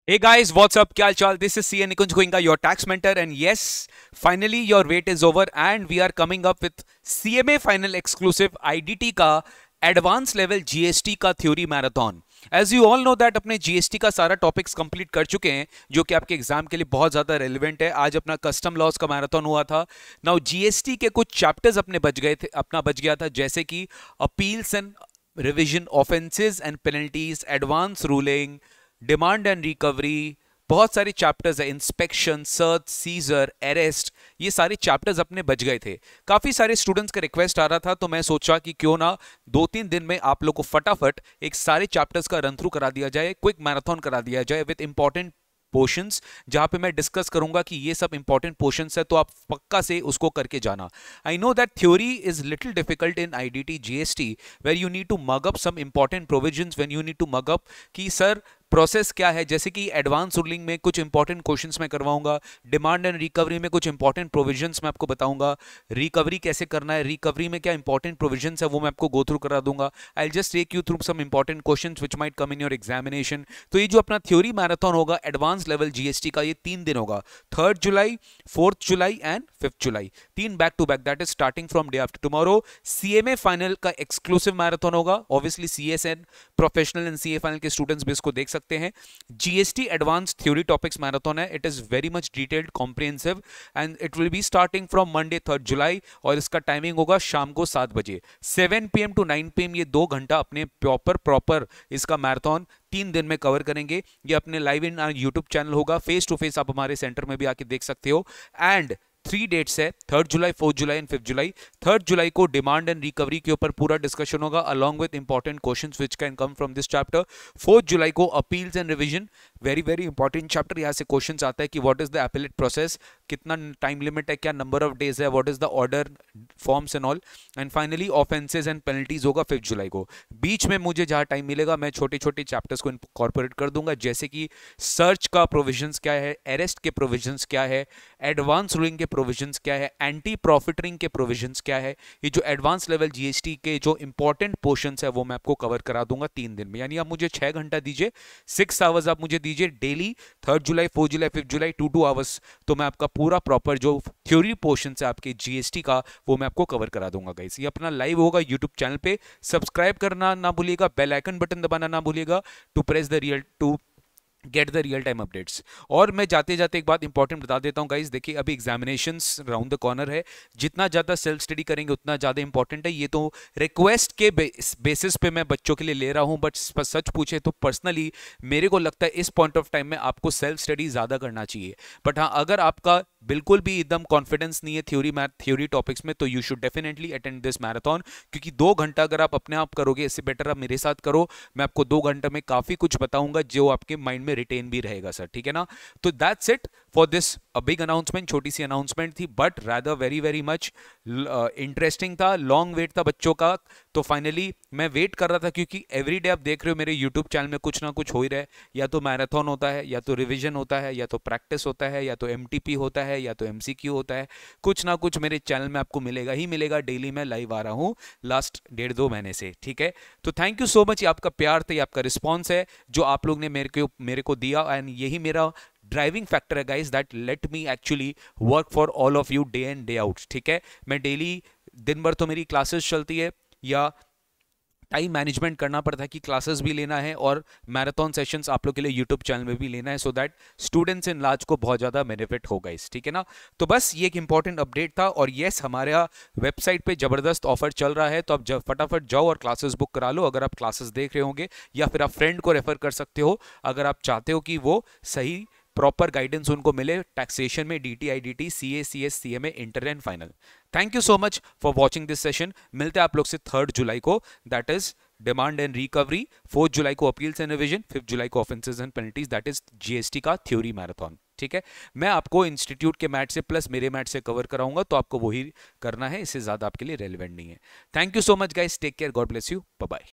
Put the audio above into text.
Hey guys, what's up? Kya chal? This is CA Nikunj Goenka, your tax mentor, and yes, finally your wait is over, and we are coming up with CMA Final Exclusive IDT का advance level GST का theory marathon. As you all know that अपने GST का सारा topics complete कर चुके हैं जो कि आपके एग्जाम के लिए बहुत ज्यादा रेलिवेंट है। आज अपना कस्टम लॉस का मैराथन हुआ था। नाउ जीएसटी के कुछ चैप्टर्स अपने बच गया था, जैसे कि appeals and revision, offences and penalties, advance ruling, demand and recovery, बहुत सारे चैप्टर्स है, इंस्पेक्शन, सर्च, सीजर, अरेस्ट, ये सारे चैप्टर्स अपने बच गए थे। काफी सारे स्टूडेंट्स का रिक्वेस्ट आ रहा था, तो मैं सोचा कि क्यों ना 2-3 दिन में आप लोग को फटाफट एक सारे चैप्टर्स का रन थ्रू करा दिया जाए, क्विक मैराथन करा दिया जाए विद इंपॉर्टेंट पोर्शंस, जहां पे मैं डिस्कस करूंगा कि ये सब इंपॉर्टेंट पोर्शंस है, तो आप पक्का से उसको करके जाना। I know that theory is little difficult in IDT GST, where you need to mug up some important provisions, when you need to mug up कि सर प्रोसेस क्या है। जैसे कि एडवांस रूलिंग में कुछ इंपॉर्टेंट क्वेश्चंस मैं करवाऊंगा, demand and recovery में कुछ इंपॉर्टेंट प्रोविजंस मैं आपको बताऊंगा, रिकवरी कैसे करना है, रिकवरी में क्या इंपॉर्टेंट प्रोविजंस है वो मैं आपको गो थ्रू करा दूंगा। I will just take you through some important questions which might come in your examination. तो ये जो अपना थ्योरी मैराथन होगा एडवांस लेवल जीएसटी का, ये 3 दिन होगा, 3 जुलाई, 4 जुलाई एंड 5 जुलाई, 3 back to back, that is starting from day after tomorrow. CMA final का एक्सक्लूसिव मैराथन होगा। Obviously CSN professional and CA final के स्टूडेंट्स भी इसको देख सकते हैं। GST advance theory topics marathon है। It is very much detailed, comprehensive, and it will be starting from Monday 3 July, और इसका टाइमिंग होगा शाम को 7 बजे, 7 PM टू 9 PM। ये 2 घंटा अपने प्रॉपर इसका मैराथन 3 दिन में कवर करेंगे। ये अपने लाइव इन यूट्यूब चैनल होगा, फेस टू फेस आप हमारे सेंटर में भी आके देख सकते हो। एंड 3 डेट्स है, 3 जुलाई, 4 जुलाई एंड 5 जुलाई। 3 जुलाई को डिमांड एंड रिकवरी के ऊपर पूरा डिस्कशन होगा along with important questions which can come from this chapter. 4 जुलाई को appeals and revision, very very important chapter. यहाँ से क्वेश्चंस आता है कि what is the appellate process, कितना टाइम लिमिट है, क्या नंबर ऑफ डेज है, what is the order forms and all. And finally offences and penalties होगा 5 जुलाई को। बीच में मुझे जहाँ टाइम मिलेगा मैं छोटे छोटे चैप्टर्स को इनकॉर्पोरेट कर दूंगा, जैसे कि सर्च का प्रोविजंस क्या है, अरेस्ट के प्रोविजंस क्या है, एडवांस रूलिंग के प्रोविजंस क्या है, एंटी प्रॉफिटरिंग के प्रोविजंस क्या है। ये जो एडवांस लेवल जीएसटी के जो इंपॉर्टेंट पोर्शंस है वो मैं आपको कवर करा दूंगा 3 दिन में। यानी आप मुझे 6 घंटा दीजिए, 6 आवर्स आप मुझे दीजिए डेली, 3 जुलाई, 4 जुलाई, 5 जुलाई, 2 आवर्स, तो मैं आपका पूरा प्रॉपर जो थ्योरी पोर्शन है आपके जीएसटी का वो मैं आपको कवर करा दूंगा गाइस। ये अपना लाइव होगा यूट्यूब चैनल पे। सब्सक्राइब करना ना भूलिएगा, बेल आइकन बटन दबाना ना भूलिएगा, to press the real to get the real time updates. और मैं जाते जाते एक बात इंपॉर्टेंट बता देता हूँ गाइस, देखिए अभी एग्जामिनेशंस राउंड द कॉर्नर है, जितना ज़्यादा सेल्फ स्टडी करेंगे उतना ज़्यादा इंपॉर्टेंट है। ये तो रिक्वेस्ट के बेसिस पे मैं बच्चों के लिए ले रहा हूँ, बट सच पूछे तो पर्सनली मेरे को लगता है इस पॉइंट ऑफ टाइम में आपको सेल्फ स्टडी ज़्यादा करना चाहिए। बट हाँ, अगर आपका बिल्कुल भी एकदम कॉन्फिडेंस नहीं है थ्योरी टॉपिक्स में, तो you should definitely attend this marathon, क्योंकि 2 घंटा अगर आप अपने आप करोगे, इससे बेटर आप मेरे साथ करो। मैं आपको 2 घंटे में काफ़ी कुछ बताऊंगा जो आपके माइंड में रिटेन भी रहेगा सर, ठीक है ना। तो that's it for this big announcement, छोटी सी अनाउंसमेंट थी, but rather very very much interesting था। लॉन्ग वेट था बच्चों का, तो फाइनली मैं वेट कर रहा था, क्योंकि एवरीडे आप देख रहे हो मेरे यूट्यूब चैनल में कुछ ना कुछ हो ही रहा है। या तो मैराथन होता है, या तो रिविजन होता है, या तो प्रैक्टिस होता है, या तो एमटीपी होता है, या तो एमसीक्यू होता है। कुछ ना कुछ मेरे चैनल में आपको मिलेगा ही मिलेगा। डेली मैं लाइव आ रहा हूँ लास्ट 1.5-2 महीने से, ठीक है। तो थैंक यू सो मच, ये आपका प्यार था, ये आपका रिस्पॉन्स है जो आप लोग ने मेरे को दिया, एंड यही मेरा ड्राइविंग फैक्टर है guys, that let me actually work for all of you day in day out, ठीक है। मैं डेली, दिन भर तो मेरी क्लासेस चलती है, या टाइम मैनेजमेंट करना पड़ता है कि क्लासेस भी लेना है और मैराथन सेशंस आप लोग के लिए यूट्यूब चैनल में भी लेना है, so that students in large को बहुत ज़्यादा बेनिफिट होगा इस, ठीक है ना। तो बस ये एक इंपॉर्टेंट अपडेट था। और येस, हमारे वेबसाइट पे ज़बरदस्त ऑफर चल रहा है, तो आप फटाफट जाओ और क्लासेस बुक करा लो अगर आप क्लासेस देख रहे होंगे, या फिर आप फ्रेंड को रेफर कर सकते हो अगर आप चाहते हो कि वो सही प्रॉपर गाइडेंस उनको मिले टैक्सेशन में, DT, IDT, CA, CS, CMA, inter and final. Thank you so much for watching this session. मिलते हैं आप लोग से 3 जुलाई को, that is demand and recovery, 4 जुलाई को अपील्स एंड रिवीजन, 5 जुलाई को offences and penalties, that is GST का थ्योरी मैराथन, ठीक है। मैं आपको इंस्टीट्यूट के मैथ से प्लस मेरे मैथ से कवर कराऊंगा, तो आपको वही करना है, इससे ज्यादा आपके लिए रेलिवेंट नहीं है। Thank you so much guys, take care, God bless you, bye bye.